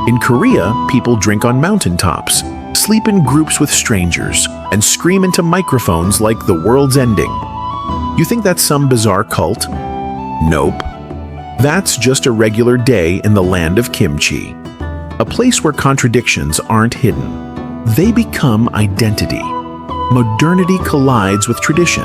In Korea, people drink on mountaintops, sleep in groups with strangers, and scream into microphones like the world's ending. You think that's some bizarre cult? Nope. That's just a regular day in the land of kimchi. A place where contradictions aren't hidden. They become identity. Modernity collides with tradition.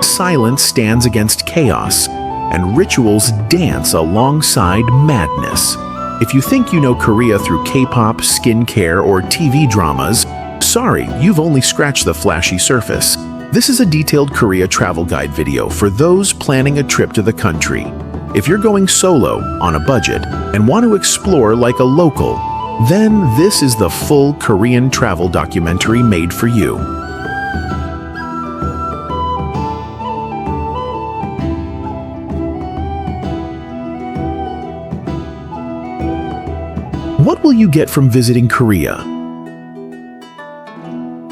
Silence stands against chaos, and rituals dance alongside madness. If you think you know Korea through K-pop, skincare, or TV dramas, sorry, you've only scratched the flashy surface. This is a detailed Korea travel guide video for those planning a trip to the country. If you're going solo, on a budget, and want to explore like a local, then this is the full Korean travel documentary made for you. What will you get from visiting Korea?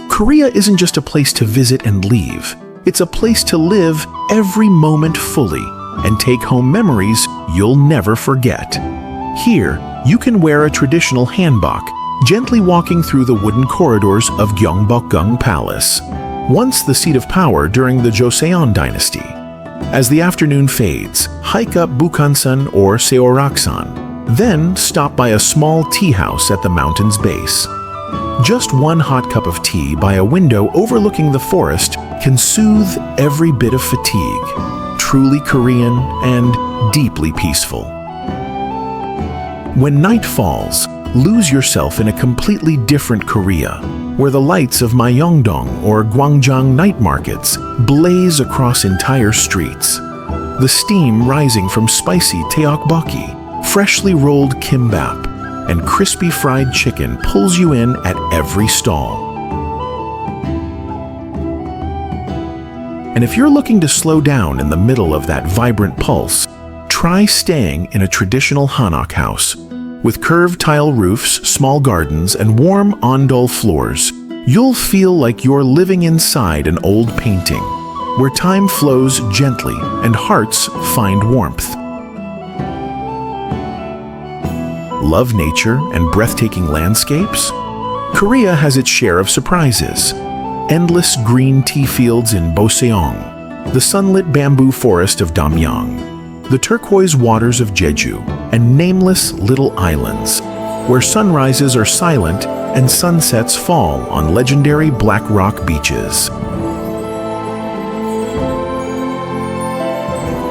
Korea isn't just a place to visit and leave. It's a place to live every moment fully and take home memories you'll never forget. Here, you can wear a traditional hanbok, gently walking through the wooden corridors of Gyeongbokgung Palace, once the seat of power during the Joseon dynasty. As the afternoon fades, hike up Bukhansan or Seoraksan, then stop by a small tea house at the mountain's base. Just one hot cup of tea by a window overlooking the forest can soothe every bit of fatigue. Truly Korean and deeply peaceful. When night falls, lose yourself in a completely different Korea, where the lights of Myeongdong or Gwangjang night markets blaze across entire streets. The steam rising from spicy tteokbokki, freshly rolled kimbap, and crispy fried chicken pulls you in at every stall. And if you're looking to slow down in the middle of that vibrant pulse, try staying in a traditional hanok house. With curved tile roofs, small gardens, and warm ondol floors, you'll feel like you're living inside an old painting, where time flows gently and hearts find warmth. Love nature and breathtaking landscapes? Korea has its share of surprises. Endless green tea fields in Boseong, the sunlit bamboo forest of Damyang, the turquoise waters of Jeju, and nameless little islands, where sunrises are silent and sunsets fall on legendary black rock beaches.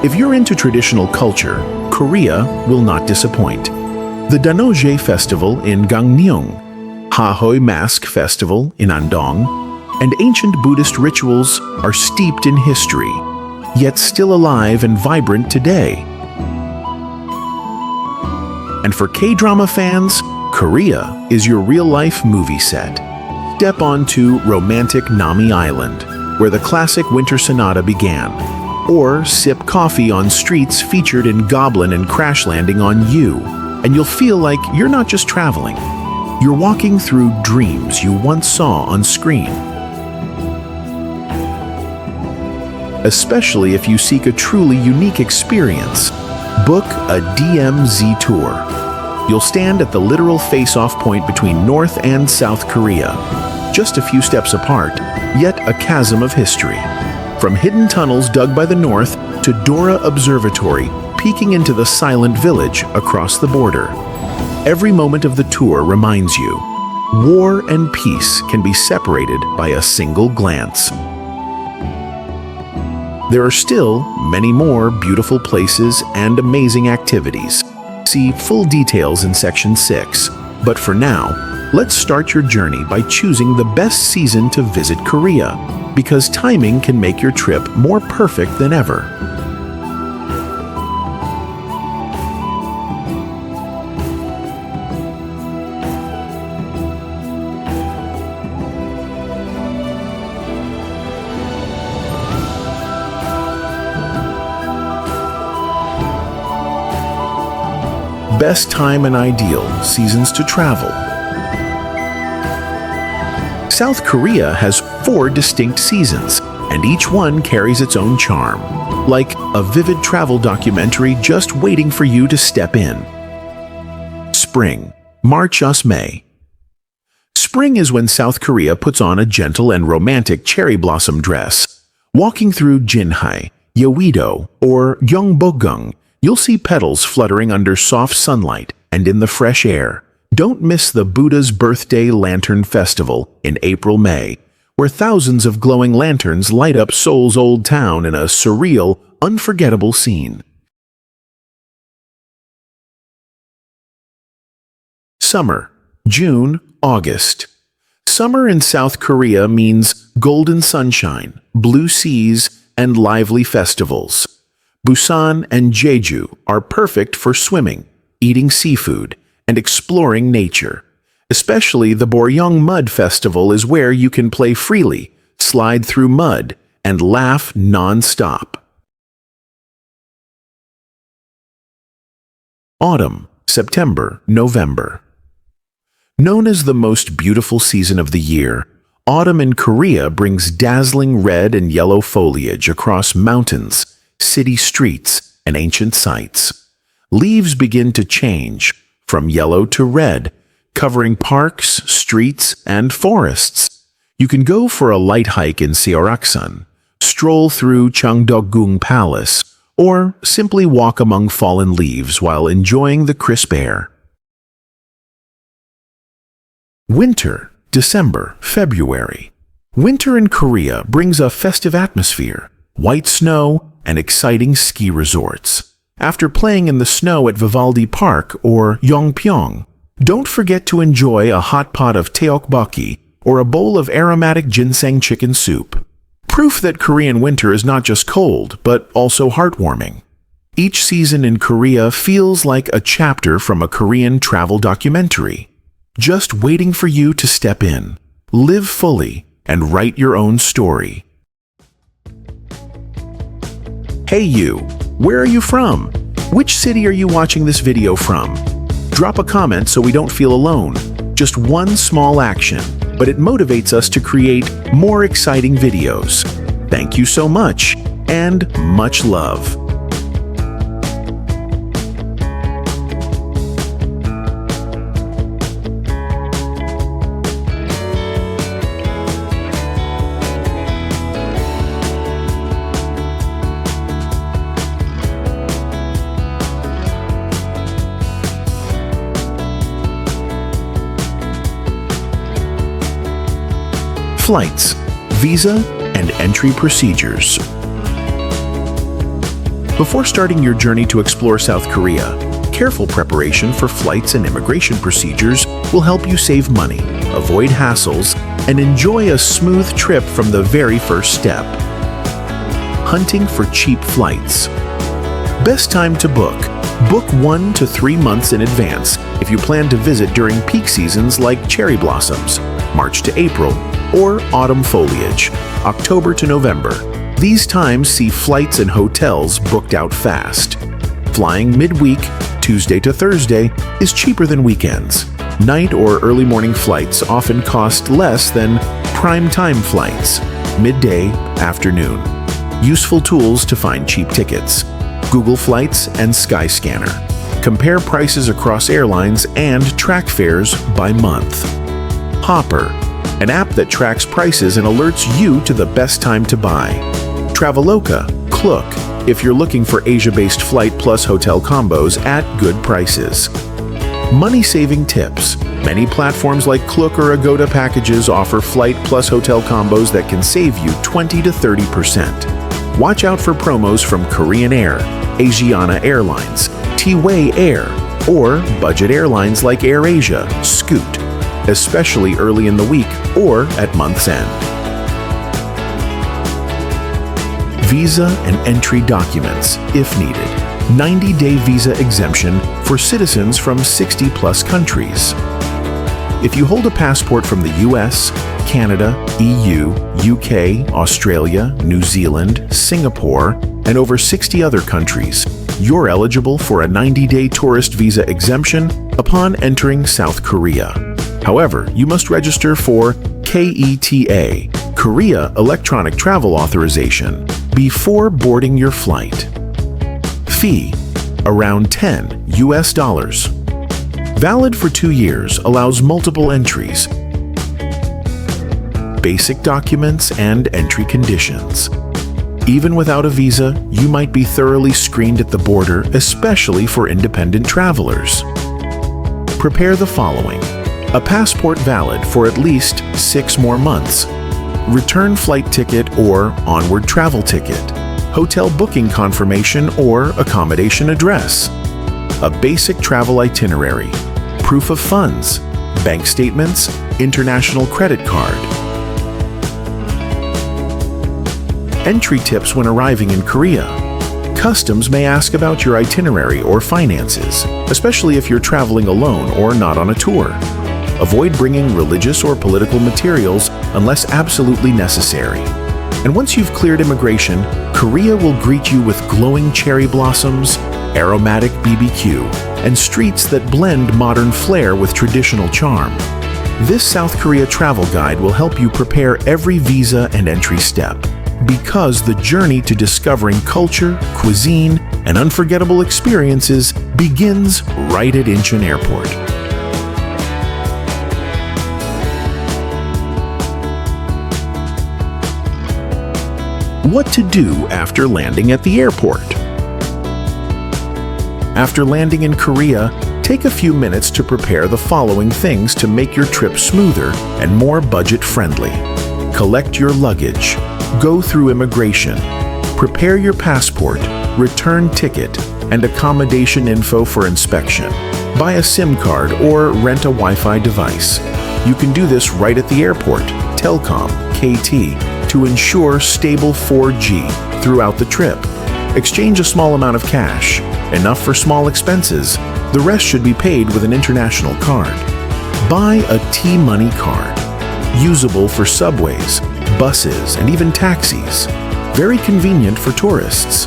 If you're into traditional culture, Korea will not disappoint. The Danoje Festival in Gangneung, Hahoy Mask Festival in Andong, and ancient Buddhist rituals are steeped in history, yet still alive and vibrant today. And for K-drama fans, Korea is your real-life movie set. Step onto romantic Nami Island, where the classic Winter Sonata began, or sip coffee on streets featured in Goblin and Crash Landing on You, and you'll feel like you're not just traveling. You're walking through dreams you once saw on screen. Especially if you seek a truly unique experience, book a DMZ tour. You'll stand at the literal face-off point between North and South Korea, just a few steps apart, yet a chasm of history. From hidden tunnels dug by the North to Dora Observatory, peeking into the silent village across the border. Every moment of the tour reminds you, war and peace can be separated by a single glance. There are still many more beautiful places and amazing activities. See full details in Section 6. But for now, let's start your journey by choosing the best season to visit Korea, because timing can make your trip more perfect than ever. Best time and ideal seasons to travel. South Korea has 4 distinct seasons, and each one carries its own charm, like a vivid travel documentary just waiting for you to step in. Spring, March-May. Spring is when South Korea puts on a gentle and romantic cherry blossom dress. Walking through Jinhae, Yeouido, or Gyeongbokgung, you'll see petals fluttering under soft sunlight and in the fresh air. Don't miss the Buddha's Birthday Lantern Festival in April-May, where thousands of glowing lanterns light up Seoul's old town in a surreal, unforgettable scene. Summer, June, August. Summer in South Korea means golden sunshine, blue seas, and lively festivals. Busan and Jeju are perfect for swimming, eating seafood, and exploring nature. Especially the Boryong Mud Festival is where you can play freely, slide through mud, and laugh non-stop. Autumn, September, November. Known as the most beautiful season of the year, autumn in Korea brings dazzling red and yellow foliage across mountains, city streets, and ancient sites. Leaves begin to change, from yellow to red, covering parks, streets, and forests. You can go for a light hike in Seoraksan, stroll through Cheongdeokgung Palace, or simply walk among fallen leaves while enjoying the crisp air. Winter, December, February. Winter in Korea brings a festive atmosphere, white snow, and exciting ski resorts. After playing in the snow at Vivaldi Park or Yongpyong, don't forget to enjoy a hot pot of tteokbokki or a bowl of aromatic ginseng chicken soup. Proof that Korean winter is not just cold, but also heartwarming. Each season in Korea feels like a chapter from a Korean travel documentary, just waiting for you to step in, live fully, and write your own story. Hey you, where are you from? Which city are you watching this video from? Drop a comment so we don't feel alone. Just one small action, but it motivates us to create more exciting videos. Thank you so much, and much love. Flights, visa, and entry procedures. Before starting your journey to explore South Korea, careful preparation for flights and immigration procedures will help you save money, avoid hassles, and enjoy a smooth trip from the very first step. Hunting for cheap flights. Best time to book. Book 1 to 3 months in advance if you plan to visit during peak seasons like cherry blossoms, March to April, or autumn foliage, October to November. These times see flights and hotels booked out fast. Flying midweek, Tuesday to Thursday, is cheaper than weekends. Night or early morning flights often cost less than prime time flights, midday, afternoon. Useful tools to find cheap tickets: Google Flights and Skyscanner. Compare prices across airlines and track fares by month. Hopper, an app that tracks prices and alerts you to the best time to buy. Traveloka, Klook, if you're looking for Asia-based flight plus hotel combos at good prices. Money-saving tips. Many platforms like Klook or Agoda packages offer flight plus hotel combos that can save you 20 to 30%. Watch out for promos from Korean Air, Asiana Airlines, T-Way Air, or budget airlines like AirAsia, Scoot, especially early in the week or at month's end. Visa and entry documents, if needed. 90-day visa exemption for citizens from 60-plus countries. If you hold a passport from the US, Canada, EU, UK, Australia, New Zealand, Singapore, and over 60 other countries, you're eligible for a 90-day tourist visa exemption upon entering South Korea. However, you must register for KETA, Korea Electronic Travel Authorization, before boarding your flight. Fee, around $10 US. Valid for 2 years, allows multiple entries, basic documents, and entry conditions. Even without a visa, you might be thoroughly screened at the border, especially for independent travelers. Prepare the following: a passport valid for at least 6 more months, return flight ticket or onward travel ticket, hotel booking confirmation or accommodation address, a basic travel itinerary, proof of funds, bank statements, international credit card. Entry tips when arriving in Korea. Customs may ask about your itinerary or finances, especially if you're traveling alone or not on a tour. Avoid bringing religious or political materials unless absolutely necessary. And once you've cleared immigration, Korea will greet you with glowing cherry blossoms, aromatic BBQ, and streets that blend modern flair with traditional charm. This South Korea travel guide will help you prepare every visa and entry step, because the journey to discovering culture, cuisine, and unforgettable experiences begins right at Incheon Airport. What to do after landing at the airport? After landing in Korea, take a few minutes to prepare the following things to make your trip smoother and more budget-friendly. Collect your luggage. Go through immigration. Prepare your passport, return ticket, and accommodation info for inspection. Buy a SIM card or rent a Wi-Fi device. You can do this right at the airport, Telkom, KT, to ensure stable 4G throughout the trip. Exchange a small amount of cash, enough for small expenses. The rest should be paid with an international card. Buy a T-Money card, usable for subways, buses, and even taxis. Very convenient for tourists.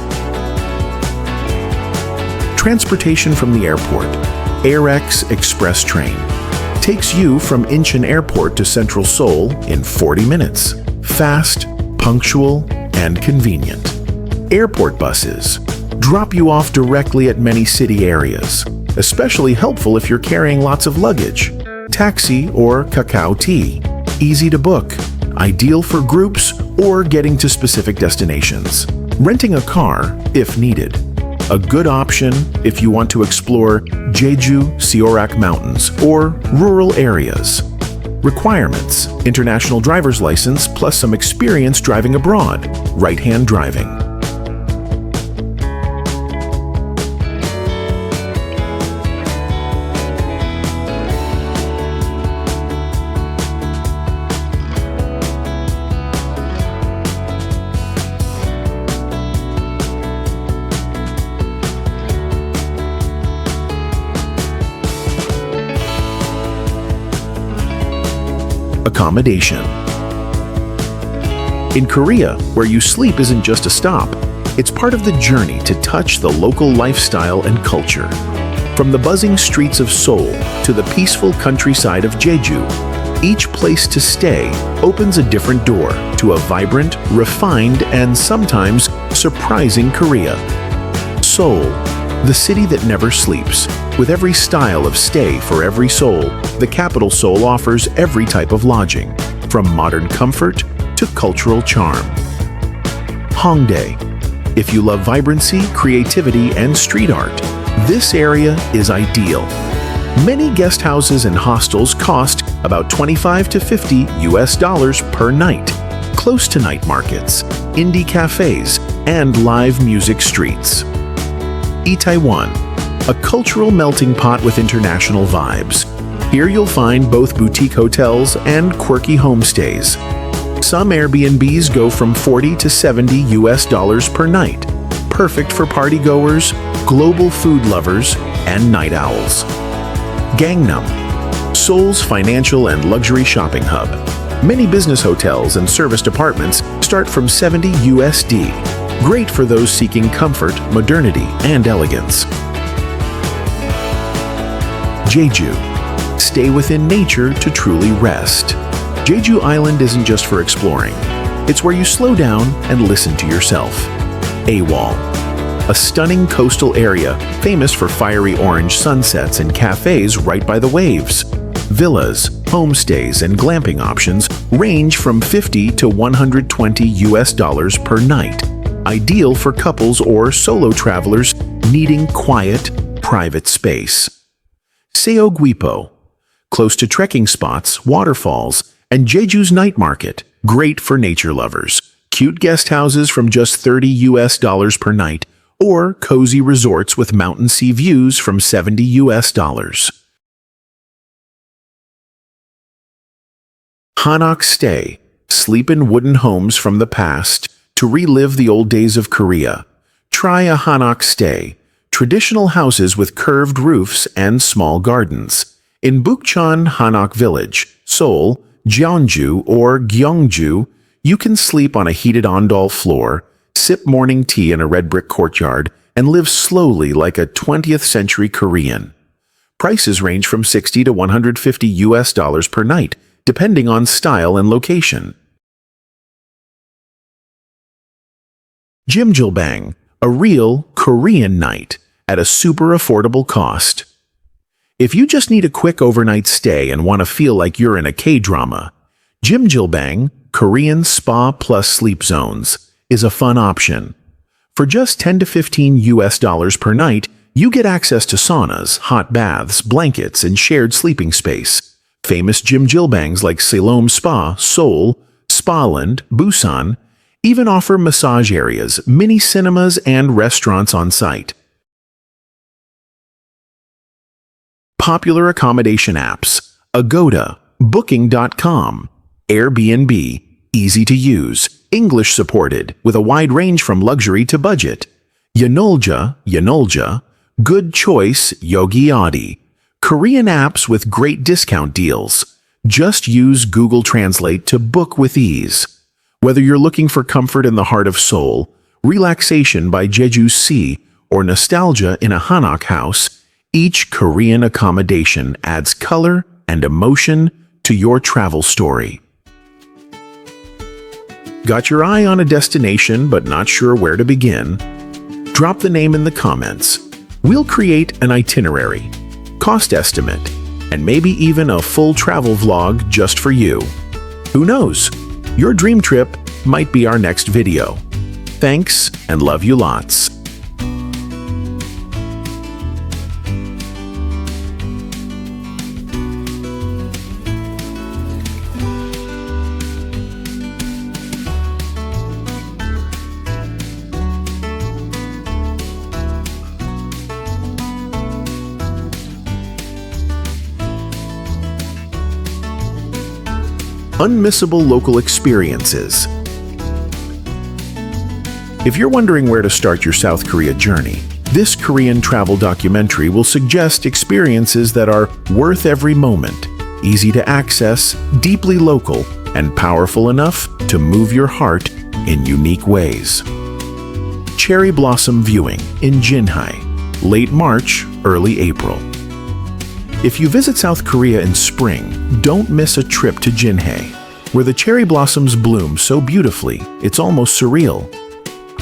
Transportation from the airport. AirX Express train takes you from Incheon Airport to Central Seoul in 40 minutes. Fast, punctual, and convenient. Airport buses drop you off directly at many city areas, especially helpful if you're carrying lots of luggage. Taxi or Kakao T, easy to book, ideal for groups or getting to specific destinations. Renting a car, if needed. A good option if you want to explore Jeju, Seorak Mountains, or rural areas. Requirements: international driver's license plus some experience driving abroad, right-hand driving. Accommodation. In Korea, where you sleep isn't just a stop, it's part of the journey to touch the local lifestyle and culture. From the buzzing streets of Seoul to the peaceful countryside of Jeju, each place to stay opens a different door to a vibrant, refined, and sometimes surprising Korea. Seoul, the city that never sleeps. With every style of stay for every soul, the capital Seoul offers every type of lodging, from modern comfort to cultural charm. Hongdae. If you love vibrancy, creativity, and street art, this area is ideal. Many guest houses and hostels cost about $25 to $50 per night, close to night markets, indie cafes, and live music streets. Itaewon, a cultural melting pot with international vibes. Here you'll find both boutique hotels and quirky homestays. Some Airbnbs go from $40 to $70 per night, perfect for partygoers, global food lovers, and night owls. Gangnam, Seoul's financial and luxury shopping hub. Many business hotels and serviced apartments start from $70. Great for those seeking comfort, modernity, and elegance. Jeju. Stay within nature to truly rest. Jeju Island isn't just for exploring. It's where you slow down and listen to yourself. AWOL. a stunning coastal area famous for fiery orange sunsets and cafes right by the waves. Villas, homestays, and glamping options range from $50 to $120 per night, ideal for couples or solo travelers needing quiet, private space. Sao Guipo, close to trekking spots, waterfalls, and Jeju's night market, great for nature lovers. Cute guest houses from just $30 per night, or cozy resorts with mountain sea views from $70. Hanok stay, sleep in wooden homes from the past to relive the old days of Korea. Try a hanok stay, traditional houses with curved roofs and small gardens. In Bukchon Hanok Village, Seoul, Jeonju, or Gyeongju, you can sleep on a heated ondol floor, sip morning tea in a red brick courtyard, and live slowly like a 20th century Korean. Prices range from $60 to $150 per night, depending on style and location. Jjimjilbang, a real Korean night at a super affordable cost. If you just need a quick overnight stay and want to feel like you're in a K-drama, Jjimjilbang, Korean spa plus sleep zones, is a fun option. For just $10 to $15 per night, you get access to saunas, hot baths, blankets, and shared sleeping space. Famous Jjimjilbangs like Siloam Spa, Seoul, Spaland, Busan even offer massage areas, mini cinemas, and restaurants on site. Popular accommodation apps: Agoda, Booking.com, Airbnb, easy to use, English supported, with a wide range from luxury to budget. Yanolja, Good Choice, Yogiadi, Korean apps with great discount deals. Just use Google Translate to book with ease. Whether you're looking for comfort in the heart of Seoul, relaxation by Jeju Sea, or nostalgia in a hanok house, each Korean accommodation adds color and emotion to your travel story. Got your eye on a destination but not sure where to begin? Drop the name in the comments. We'll create an itinerary, cost estimate, and maybe even a full travel vlog just for you. Who knows? Your dream trip might be our next video. Thanks and love you lots. Unmissable local experiences. If you're wondering where to start your South Korea journey, this Korean travel documentary will suggest experiences that are worth every moment, easy to access, deeply local, and powerful enough to move your heart in unique ways. Cherry blossom viewing in Jinhae, late March, early April. If you visit South Korea in spring, don't miss a trip to Jinhae, where the cherry blossoms bloom so beautifully it's almost surreal.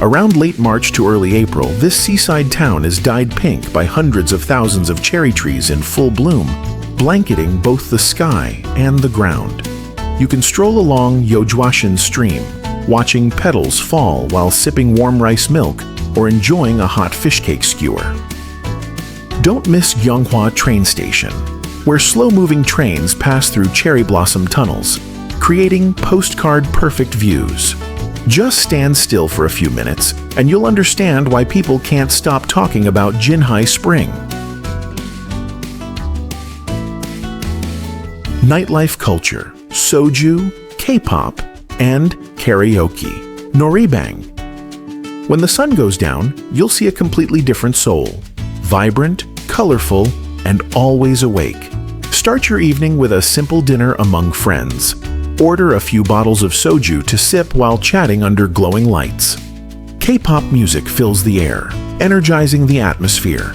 Around late March to early April, this seaside town is dyed pink by hundreds of thousands of cherry trees in full bloom, blanketing both the sky and the ground. You can stroll along Yeojwashin Stream, watching petals fall while sipping warm rice milk or enjoying a hot fish cake skewer. Don't miss Gyeonghwa train station, where slow-moving trains pass through cherry blossom tunnels, creating postcard-perfect views. Just stand still for a few minutes, and you'll understand why people can't stop talking about Jinhae Spring. Nightlife culture, soju, K-pop, and karaoke. Noribang. When the sun goes down, you'll see a completely different Seoul. Vibrant, colorful, and always awake. Start your evening with a simple dinner among friends. Order a few bottles of soju to sip while chatting under glowing lights. K-pop music fills the air, energizing the atmosphere.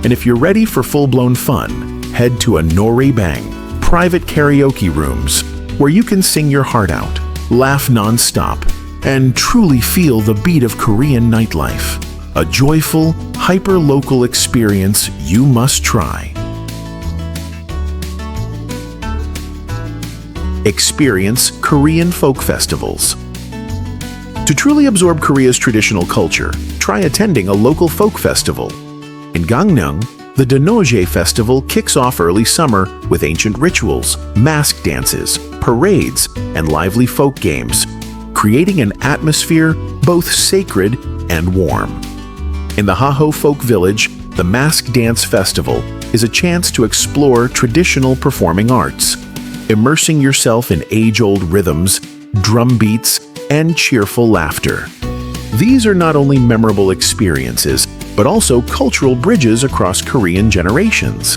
And if you're ready for full-blown fun, head to a Noribang, private karaoke rooms, where you can sing your heart out, laugh non-stop, and truly feel the beat of Korean nightlife. a joyful, hyper-local experience you must try. Experience Korean folk festivals. To truly absorb Korea's traditional culture, try attending a local folk festival. In Gangneung, the Daenoje Festival kicks off early summer with ancient rituals, mask dances, parades, and lively folk games, creating an atmosphere both sacred and warm. In the Haho Folk Village, the Mask Dance Festival is a chance to explore traditional performing arts, immersing yourself in age-old rhythms, drum beats, and cheerful laughter. These are not only memorable experiences, but also cultural bridges across Korean generations.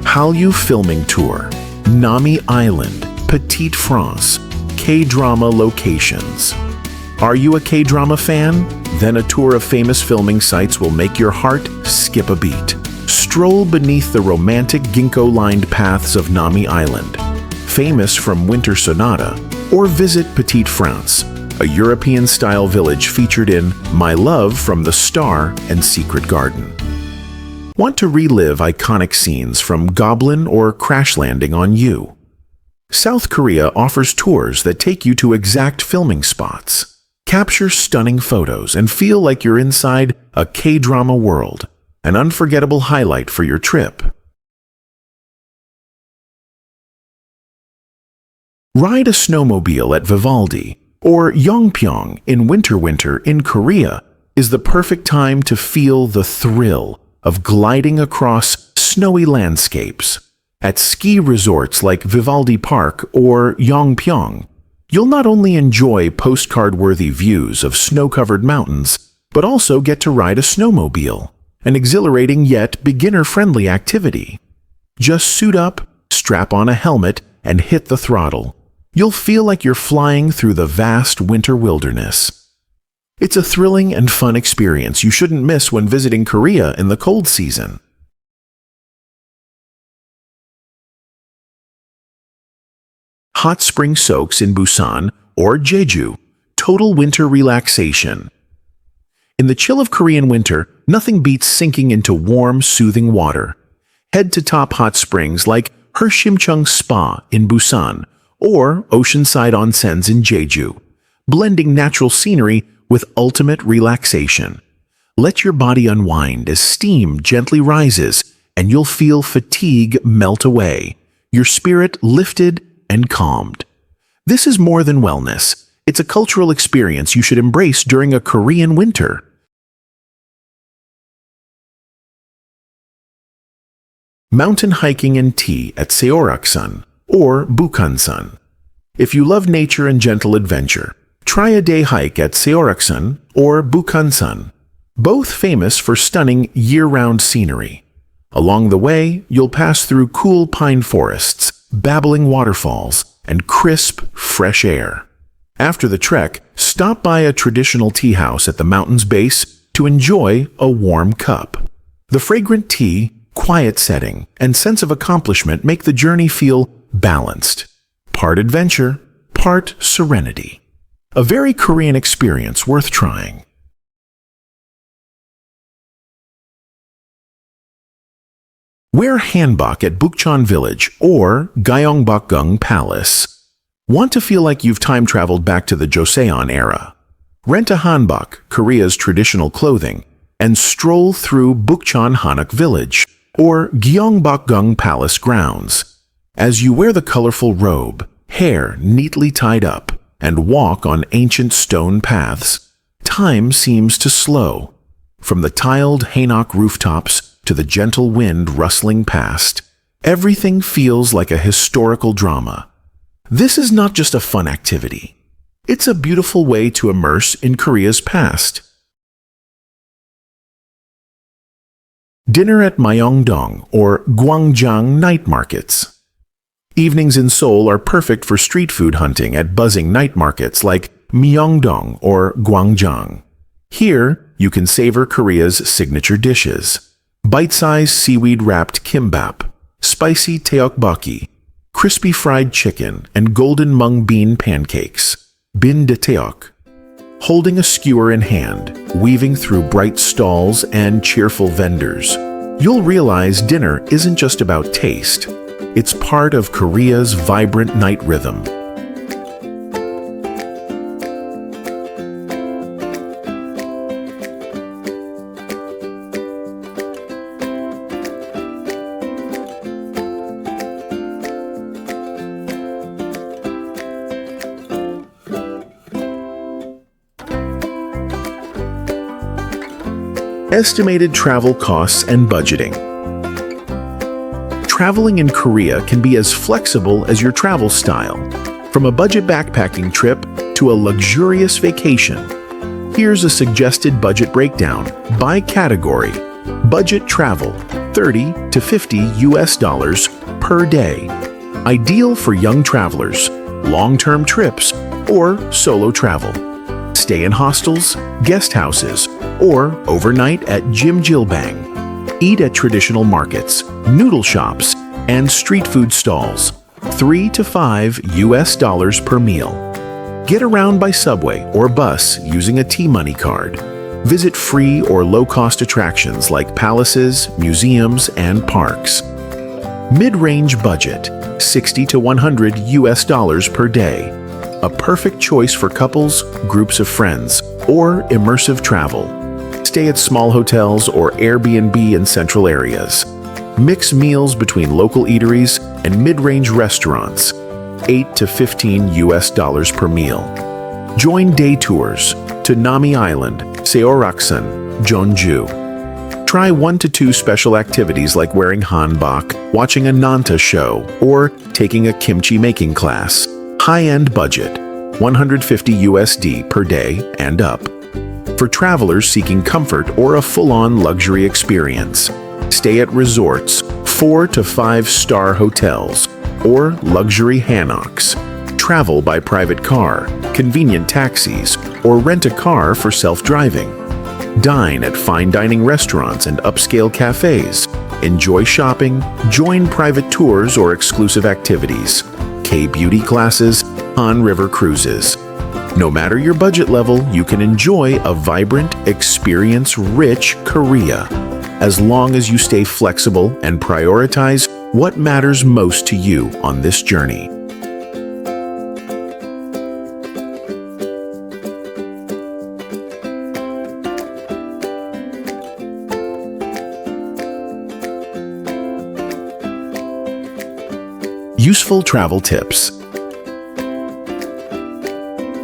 Hallyu Filming Tour, Nami Island, Petite France, K-drama locations. Are you a K-drama fan? Then a tour of famous filming sites will make your heart skip a beat. Stroll beneath the romantic ginkgo-lined paths of Nami Island, famous from Winter Sonata, or visit Petite France, a European-style village featured in My Love from the Star and Secret Garden. Want to relive iconic scenes from Goblin or Crash Landing on You? South Korea offers tours that take you to exact filming spots. Capture stunning photos and feel like you're inside a K-drama world, an unforgettable highlight for your trip. Ride a snowmobile at Vivaldi or Yongpyong in winter in Korea is the perfect time to feel the thrill of gliding across snowy landscapes. At ski resorts like Vivaldi Park or Yongpyong, you'll not only enjoy postcard-worthy views of snow-covered mountains, but also get to ride a snowmobile, an exhilarating yet beginner-friendly activity. Just suit up, strap on a helmet, and hit the throttle. You'll feel like you're flying through the vast winter wilderness. It's a thrilling and fun experience you shouldn't miss when visiting Korea in the cold season. Hot spring soaks in Busan or Jeju, total winter relaxation. In the chill of Korean winter, nothing beats sinking into warm, soothing water. Head to top hot springs like Hershimcheong Spa in Busan or oceanside onsens in Jeju, blending natural scenery with ultimate relaxation. Let your body unwind as steam gently rises and you'll feel fatigue melt away, your spirit lifted and calmed. This is more than wellness. It's a cultural experience you should embrace during a Korean winter. Mountain hiking and tea at Seoraksan or Bukhansan. If you love nature and gentle adventure, try a day hike at Seoraksan or Bukhansan, both famous for stunning year-round scenery. Along the way, you'll pass through cool pine forests, babbling waterfalls, and crisp, fresh air. After the trek, stop by a traditional tea house at the mountain's base to enjoy a warm cup. The fragrant tea, quiet setting, and sense of accomplishment make the journey feel balanced. Part adventure, part serenity. A very Korean experience worth trying. Wear hanbok at Bukchon Village or Gyeongbokgung Palace. Want to feel like you've time-traveled back to the Joseon era? Rent a hanbok, Korea's traditional clothing, and stroll through Bukchon Hanok Village or Gyeongbokgung Palace grounds. As you wear the colorful robe, hair neatly tied up, and walk on ancient stone paths, time seems to slow. From the tiled hanok rooftops to the gentle wind rustling past, everything feels like a historical drama. This is not just a fun activity. It's a beautiful way to immerse in Korea's past. Dinner at Myeongdong or Gwangjang night markets. Evenings in Seoul are perfect for street food hunting at buzzing night markets like Myeongdong or Gwangjang. Here, you can savor Korea's signature dishes. Bite-sized seaweed-wrapped kimbap, spicy tteokbokki, crispy fried chicken, and golden mung bean pancakes. bin de teok. Holding a skewer in hand, weaving through bright stalls and cheerful vendors, you'll realize dinner isn't just about taste. It's part of Korea's vibrant night rhythm. Estimated travel costs and budgeting. Traveling in Korea can be as flexible as your travel style, from a budget backpacking trip to a luxurious vacation. Here's a suggested budget breakdown by category. Budget travel, $30 to $50 per day. Ideal for young travelers, long-term trips, or solo travel. Stay in hostels, guest houses, or overnight at Jjimjilbang. Eat at traditional markets, noodle shops, and street food stalls. $3 to $5 per meal. Get around by subway or bus using a T-Money card. Visit free or low-cost attractions like palaces, museums, and parks. Mid-range budget, $60 to $100 per day. A perfect choice for couples, groups of friends, or immersive travel. Stay at small hotels or Airbnb in central areas. Mix meals between local eateries and mid-range restaurants. $8 to $15 per meal. Join day tours to Nami Island, Seoraksan, Jeonju. Try 1 to 2 special activities like wearing hanbok, watching a nanta show, or taking a kimchi making class. High-end budget, $150 per day and up. For travelers seeking comfort or a full-on luxury experience, stay at resorts, 4 to 5-star hotels, or luxury hanoks. Travel by private car, convenient taxis, or rent a car for self-driving. Dine at fine dining restaurants and upscale cafes. Enjoy shopping, join private tours or exclusive activities. K-beauty classes, Han River cruises. No matter your budget level, you can enjoy a vibrant, experience-rich Korea, as long as you stay flexible and prioritize what matters most to you on this journey. Useful travel tips.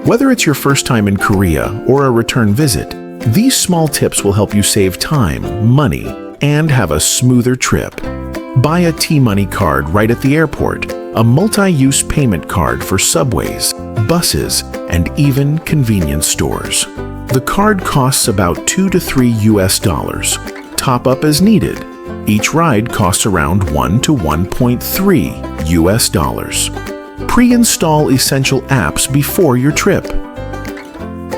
Whether it's your first time in Korea or a return visit, these small tips will help you save time, money, and have a smoother trip. Buy a T-Money card right at the airport, a multi-use payment card for subways, buses, and even convenience stores. The card costs about $2 to $3. Top up as needed. Each ride costs around $1 to $1.3. Pre-install essential apps before your trip.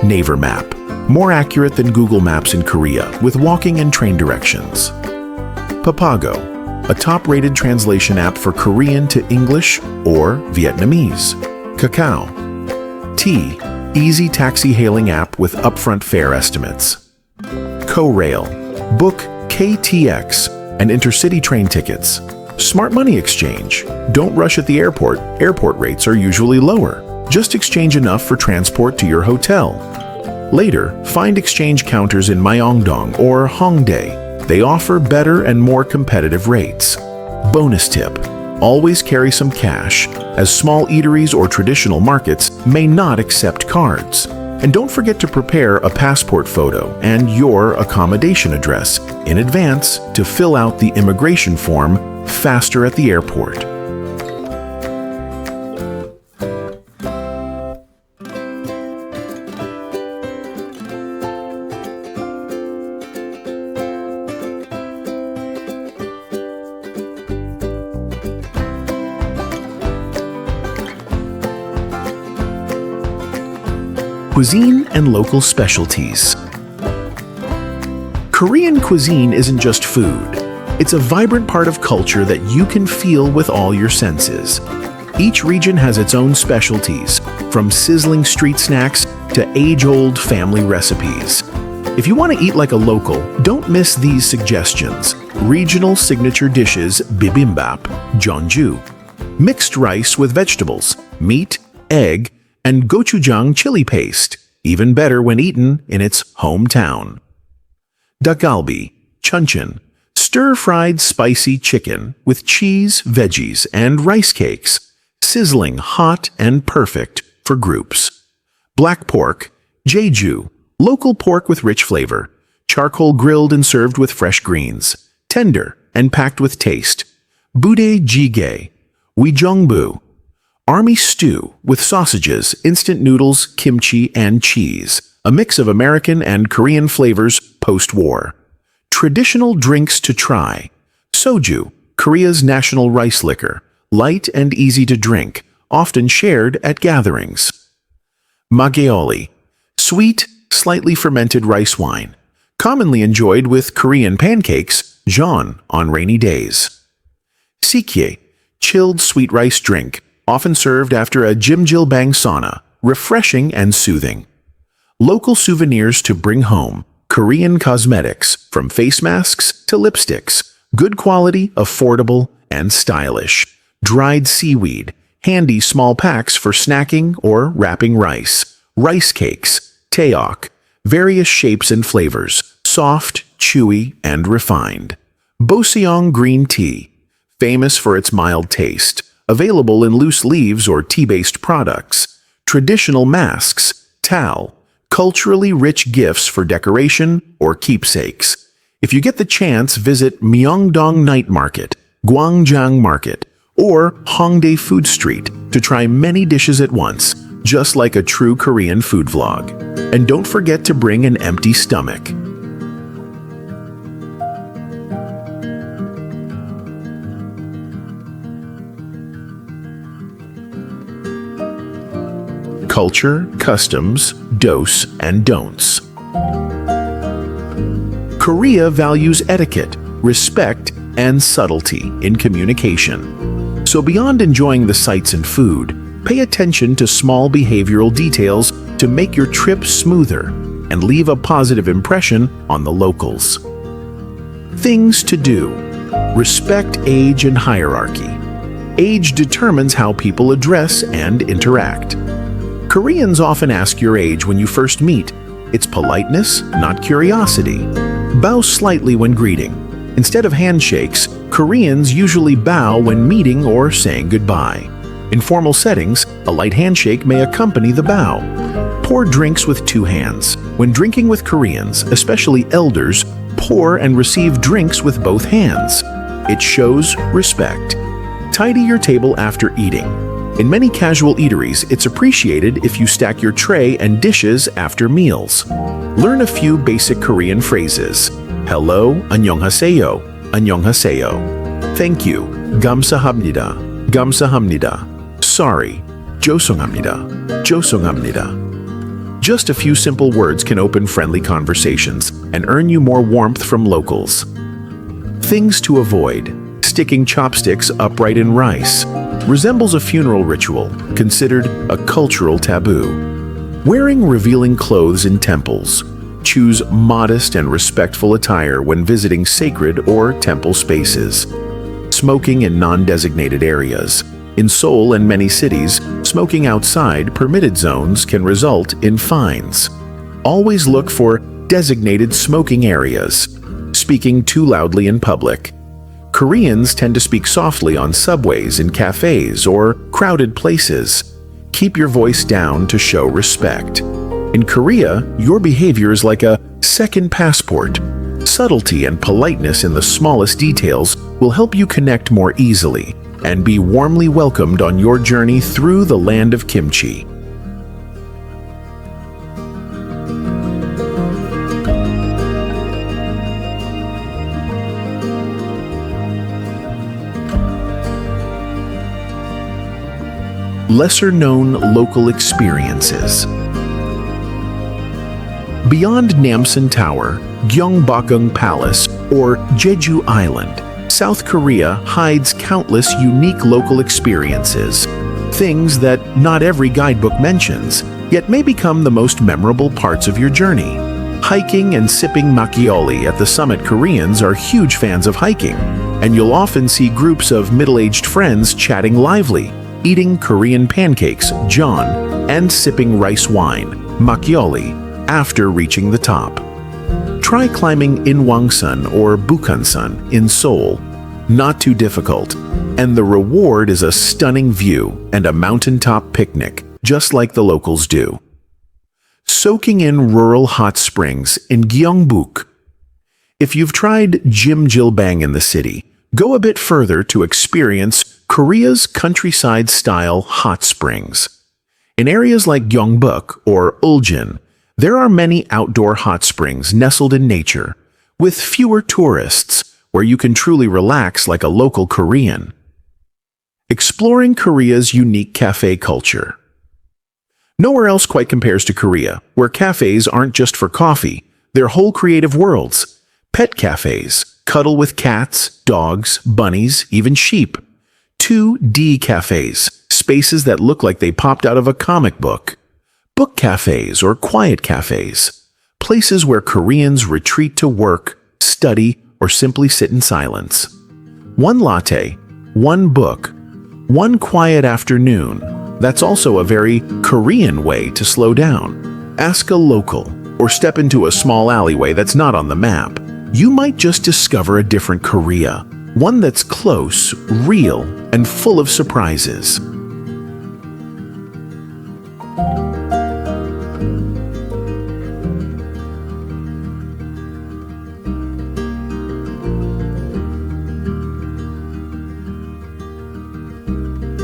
Naver Map, more accurate than Google Maps in Korea with walking and train directions. Papago, a top-rated translation app for Korean to English or Vietnamese. Kakao. T, easy taxi hailing app with upfront fare estimates. CoRail, book KTX and intercity train tickets. Smart Money Exchange. Don't rush at the airport. Airport rates are usually lower. Just exchange enough for transport to your hotel. Later, find exchange counters in Myeongdong or Hongdae. They offer better and more competitive rates. Bonus tip. Always carry some cash, as small eateries or traditional markets may not accept cards. And don't forget to prepare a passport photo and your accommodation address in advance to fill out the immigration form faster at the airport. Cuisine and local specialties. Korean cuisine isn't just food. It's a vibrant part of culture that you can feel with all your senses. Each region has its own specialties, from sizzling street snacks to age-old family recipes. If you want to eat like a local, don't miss these suggestions. Regional signature dishes bibimbap, jeonju, mixed rice with vegetables, meat, egg, and gochujang chili paste, even better when eaten in its hometown. Dakgalbi, chuncheon, stir-fried spicy chicken with cheese, veggies, and rice cakes, sizzling hot and perfect for groups. Black pork, jeju, local pork with rich flavor, charcoal grilled and served with fresh greens, tender and packed with taste. Bude jjigae, wijongbu, army stew with sausages, instant noodles, kimchi, and cheese, a mix of American and Korean flavors post-war. Traditional drinks to try. Soju, Korea's national rice liquor, light and easy to drink, often shared at gatherings. Mageoli, sweet, slightly fermented rice wine, commonly enjoyed with Korean pancakes, jeon, on rainy days. Sikye, chilled sweet rice drink, often served after a jjimjilbang sauna, refreshing and soothing. Local souvenirs to bring home. Korean cosmetics, from face masks to lipsticks, good quality, affordable, and stylish. Dried seaweed, handy small packs for snacking or wrapping rice. Rice cakes, taeok, various shapes and flavors, soft, chewy, and refined. Boseong green tea, famous for its mild taste, available in loose leaves or tea-based products. Traditional masks, towel, culturally rich gifts for decoration or keepsakes. If you get the chance, visit Myeongdong Night Market, Gwangjang Market, or Hongdae Food Street to try many dishes at once, just like a true Korean food vlog. And don't forget to bring an empty stomach. Culture, customs, dos, and don'ts. Korea values etiquette, respect, and subtlety in communication. So beyond enjoying the sights and food, pay attention to small behavioral details to make your trip smoother and leave a positive impression on the locals. Things to do. Respect age and hierarchy. Age determines how people address and interact. Koreans often ask your age when you first meet. It's politeness, not curiosity. Bow slightly when greeting. Instead of handshakes, Koreans usually bow when meeting or saying goodbye. In formal settings, a light handshake may accompany the bow. Pour drinks with two hands. When drinking with Koreans, especially elders, pour and receive drinks with both hands. It shows respect. Tidy your table after eating. In many casual eateries, it's appreciated if you stack your tray and dishes after meals. Learn a few basic Korean phrases. Hello, 안녕하세요, 안녕하세요. Thank you, 감사합니다, 감사합니다. Sorry, 죄송합니다, 죄송합니다. Just a few simple words can open friendly conversations and earn you more warmth from locals. Things to avoid. Sticking chopsticks upright in rice. Resembles a funeral ritual, considered a cultural taboo. Wearing revealing clothes in temples. Choose modest and respectful attire when visiting sacred or temple spaces. Smoking in non-designated areas. In Seoul and many cities, smoking outside permitted zones can result in fines. Always look for designated smoking areas. Speaking too loudly in public. Koreans tend to speak softly on subways, in cafes, or crowded places. Keep your voice down to show respect. In Korea, your behavior is like a second passport. Subtlety and politeness in the smallest details will help you connect more easily and be warmly welcomed on your journey through the land of kimchi. Lesser-known local experiences. Beyond Namsan Tower, Gyeongbokgung Palace, or Jeju Island, South Korea hides countless unique local experiences. things that not every guidebook mentions, yet may become the most memorable parts of your journey. Hiking and sipping makgeolli at the summit. Koreans are huge fans of hiking, and you'll often see groups of middle-aged friends chatting lively, eating Korean pancakes, jeon, and sipping rice wine, makgeolli, after reaching the top. Try climbing Inwangsan or Bukhansan in Seoul. Not too difficult, and the reward is a stunning view and a mountaintop picnic, just like the locals do. Soaking in rural hot springs in Gyeongbuk. If you've tried Jjimjilbang in the city, go a bit further to experience Korea's countryside-style hot springs. In areas like Gyeongbuk or Uljin, there are many outdoor hot springs nestled in nature, with fewer tourists, where you can truly relax like a local Korean. Exploring Korea's unique cafe culture. Nowhere else quite compares to Korea, where cafes aren't just for coffee, they're whole creative worlds. Pet cafes, cuddle with cats, dogs, bunnies, even sheep. 2D cafes, spaces that look like they popped out of a comic book. Book cafes or quiet cafes, places where Koreans retreat to work, study, or simply sit in silence. One latte, one book, one quiet afternoon. That's also a very Korean way to slow down. Ask a local, or step into a small alleyway that's not on the map. You might just discover a different Korea, one that's close, real, and full of surprises.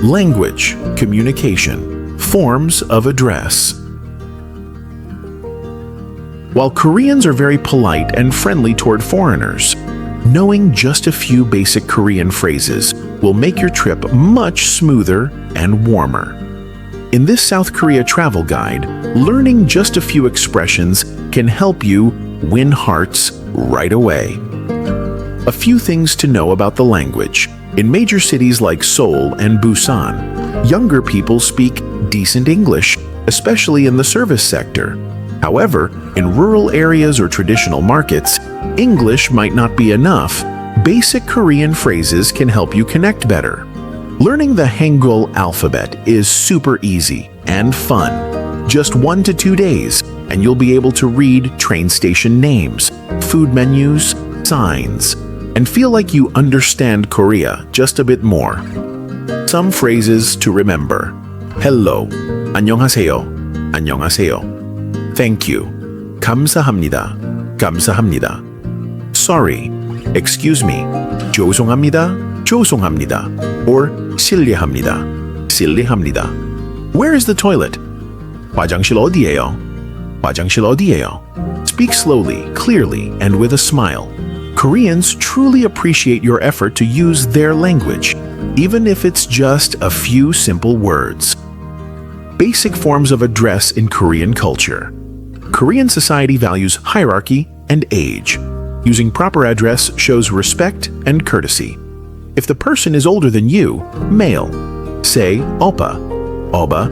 Language, communication, forms of address. While Koreans are very polite and friendly toward foreigners, knowing just a few basic Korean phrases will make your trip much smoother and warmer. In this South Korea travel guide, learning just a few expressions can help you win hearts right away. A few things to know about the language. In major cities like Seoul and Busan, younger people speak decent English, especially in the service sector. However, in rural areas or traditional markets, English might not be enough. Basic Korean phrases can help you connect better. Learning the Hangul alphabet is super easy and fun. Just 1 to 2 days, and you'll be able to read train station names, food menus, signs, and feel like you understand Korea just a bit more. Some phrases to remember. Hello, 안녕하세요, 안녕하세요. Thank you, 감사합니다, 감사합니다. Sorry, excuse me, 죄송합니다, 죄송합니다. Or 실례합니다, 실례합니다. Where is the toilet? 화장실 어디예요? 화장실 어디예요? Speak slowly, clearly, and with a smile. Koreans truly appreciate your effort to use their language, even if it's just a few simple words. Basic forms of address in Korean culture. Korean society values hierarchy and age. Using proper address shows respect and courtesy. If the person is older than you, male, say oppa, oba,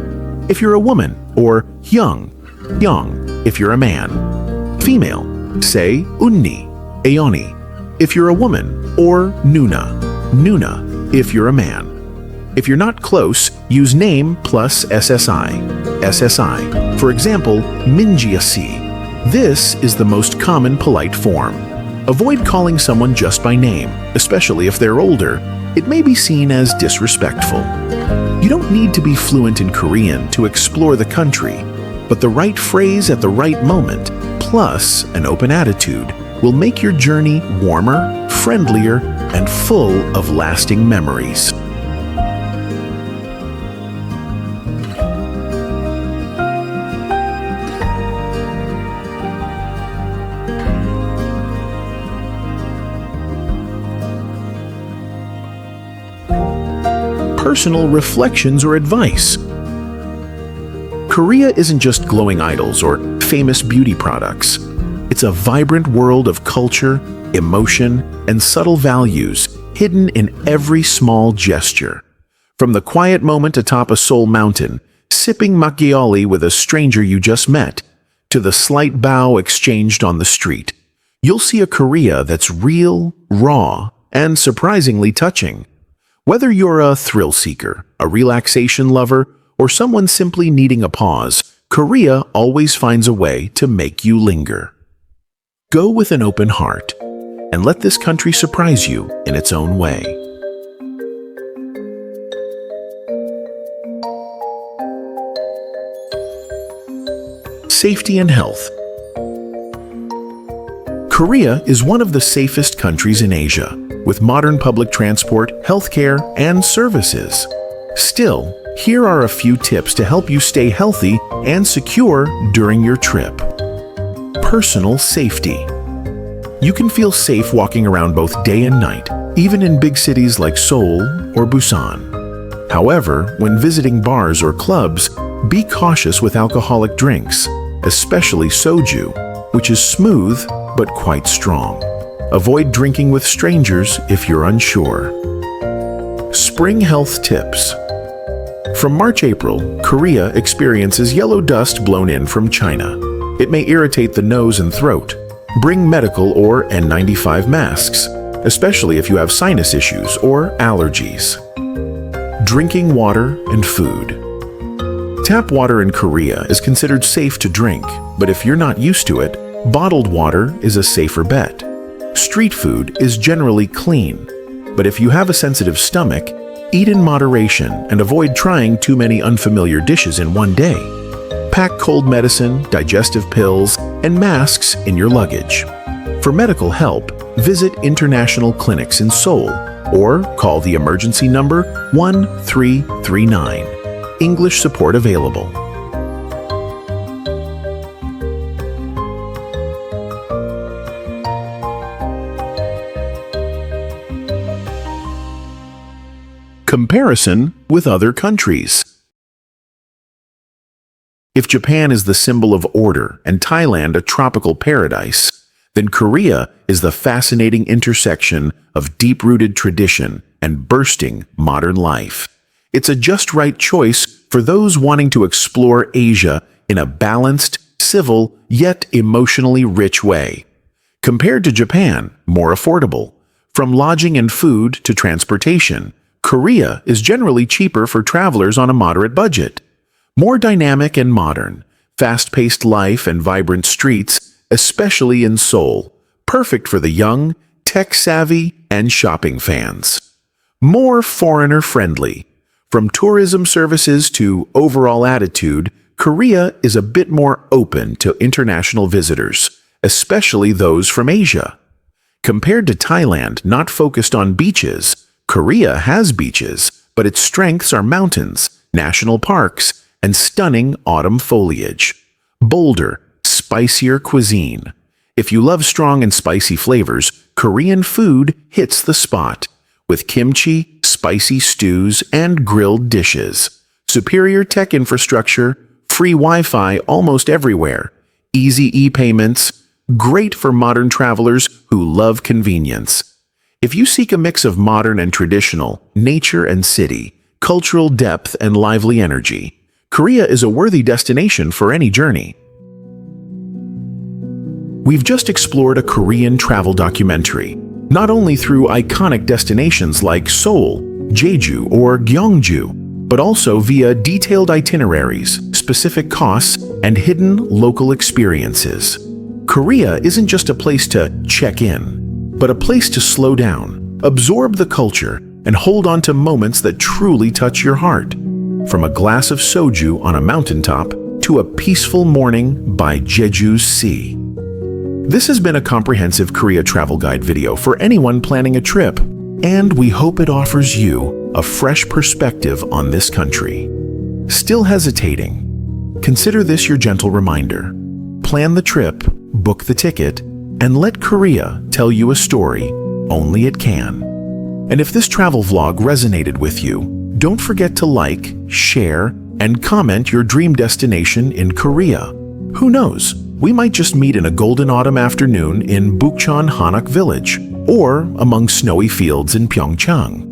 if you're a woman, or young, young, if you're a man. Female, say unni, Aeoni, if you're a woman, or Nuna, Nuna, if you're a man. If you're not close, use name plus SSI, SSI. For example, Minjiasi. This is the most common polite form. Avoid calling someone just by name, especially if they're older. It may be seen as disrespectful. You don't need to be fluent in Korean to explore the country, but the right phrase at the right moment, plus an open attitude, will make your journey warmer, friendlier, and full of lasting memories. Personal reflections or advice. Korea isn't just glowing idols or famous beauty products. It's a vibrant world of culture, emotion, and subtle values hidden in every small gesture. From the quiet moment atop a Seoul mountain, sipping macchiato with a stranger you just met, to the slight bow exchanged on the street, you'll see a Korea that's real, raw, and surprisingly touching. Whether you're a thrill seeker, a relaxation lover, or someone simply needing a pause, Korea always finds a way to make you linger. Go with an open heart, and let this country surprise you in its own way. Safety and health. Korea is one of the safest countries in Asia, with modern public transport, healthcare, and services. Still, here are a few tips to help you stay healthy and secure during your trip. Personal safety. You can feel safe walking around both day and night, even in big cities like Seoul or Busan. However, when visiting bars or clubs, be cautious with alcoholic drinks, especially soju, which is smooth but quite strong. Avoid drinking with strangers if you're unsure. Spring health tips. From March-April, Korea experiences yellow dust blown in from China. It may irritate the nose and throat. Bring medical or N95 masks, especially if you have sinus issues or allergies. Drinking water and food. Tap water in Korea is considered safe to drink, but if you're not used to it, bottled water is a safer bet. Street food is generally clean, but if you have a sensitive stomach, eat in moderation and avoid trying too many unfamiliar dishes in one day. Pack cold medicine, digestive pills, and masks in your luggage. For medical help, visit international clinics in Seoul or call the emergency number 1339. English support available. Comparison with other countries. If Japan is the symbol of order and Thailand a tropical paradise, then Korea is the fascinating intersection of deep-rooted tradition and bursting modern life. It's a just right choice for those wanting to explore Asia in a balanced, civil, yet emotionally rich way. Compared to Japan, more affordable. From lodging and food to transportation, Korea is generally cheaper for travelers on a moderate budget. More dynamic and modern, fast-paced life and vibrant streets, especially in Seoul, perfect for the young, tech-savvy, and shopping fans. More foreigner-friendly. From tourism services to overall attitude, Korea is a bit more open to international visitors, especially those from Asia. Compared to Thailand, not focused on beaches, Korea has beaches, but its strengths are mountains, national parks, and stunning autumn foliage. Bolder, spicier cuisine. If you love strong and spicy flavors, Korean food hits the spot, with kimchi, spicy stews, and grilled dishes. Superior tech infrastructure, free Wi-Fi almost everywhere, easy e-payments, great for modern travelers who love convenience. If you seek a mix of modern and traditional, nature and city, cultural depth and lively energy, Korea is a worthy destination for any journey. We've just explored a Korean travel documentary, not only through iconic destinations like Seoul, Jeju, or Gyeongju, but also via detailed itineraries, specific costs, and hidden local experiences. Korea isn't just a place to check in, but a place to slow down, absorb the culture, and hold on to moments that truly touch your heart. From a glass of soju on a mountaintop to a peaceful morning by Jeju's sea. This has been a comprehensive Korea travel guide video for anyone planning a trip, and we hope it offers you a fresh perspective on this country. Still hesitating? Consider this your gentle reminder. Plan the trip, book the ticket, and let Korea tell you a story only it can. And if this travel vlog resonated with you, don't forget to like, share, and comment your dream destination in Korea. Who knows? We might just meet in a golden autumn afternoon in Bukchon Hanok village, or among snowy fields in Pyeongchang.